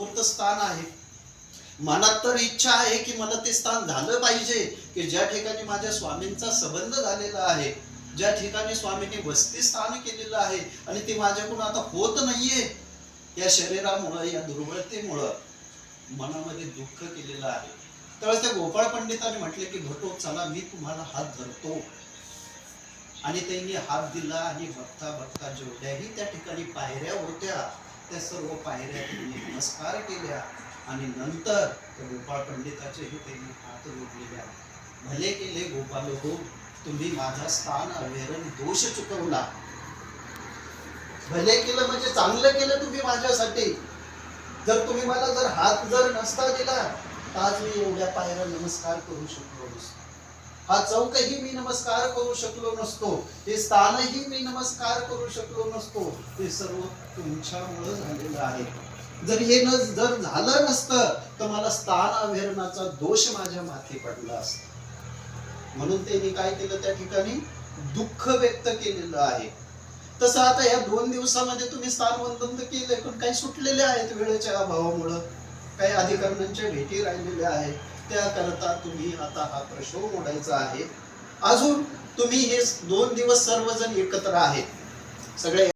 उत्स्फूर्त स्थान आहे. मनात तर इच्छा आहे की मला ते स्थान झालं पाहिजे की ज्या ठिकाणी माझ्या स्वामींचा संबंध झालेला आहे, ज्या ठिकाणी स्वामींनी वसती स्थान केलेलं आहे आणि ते माझ्याकडून आता होत नाहीये. या शरीरामुळं, या दुर्बलतेमुळं मनामध्ये दुःख केलेलं आहे. त्यावेळेस त्या गोपाळ पंडितांनी म्हटले की भटो चला, मी तुम्हाला हात धरतो. आणि त्यांनी हात दिला आणि बघता बघता जेवढ्याही त्या ठिकाणी पायऱ्या होत्या त्या सर्व पायऱ्या त्यांनी नमस्कार केल्या आणि नंतर त्या गोपाळ पंडिताचेही त्यांनी हात जोडलेल्या. भले केले गोपाल हो, तुम्ही माझा स्थान अवेरण दोष चुकवला. भले केलं म्हणजे चांगलं केलं तुम्ही माझ्यासाठी. जर तुम्ही मला जर हात जर नसता दिला तर आज मी एवढ्या पायऱ्या नमस्कार करू शकलो नसतो, हा चौकही मी नमस्कार करू शकलो नसतो, हे स्थानही मी नमस्कार करू शकलो नसतो. हे सर्व तुमच्यामुळे झालेलं आहे. जर हे जर झालं नसतं तर मला स्थान अवेरणाचा दोष माझ्या माथी पडला असता. म्हणून त्यांनी काय केलं, त्या ठिकाणी दुःख व्यक्त केलेलं आहे. तसं आता या 2 दिवसामध्ये तुम्ही स्थान वंदन तर केले, पण काही सुटलेले आहेत वेळेच्या अभावामुळे, काही अधिकाऱ्यांच्या भेटी राहिलेल्या आहेत. त्याकरता तुम्ही आता हा प्रश्न मोडायचा आहे. अजून तुम्ही हे 2 दिवस सर्वजण एकत्र आहेत, सगळे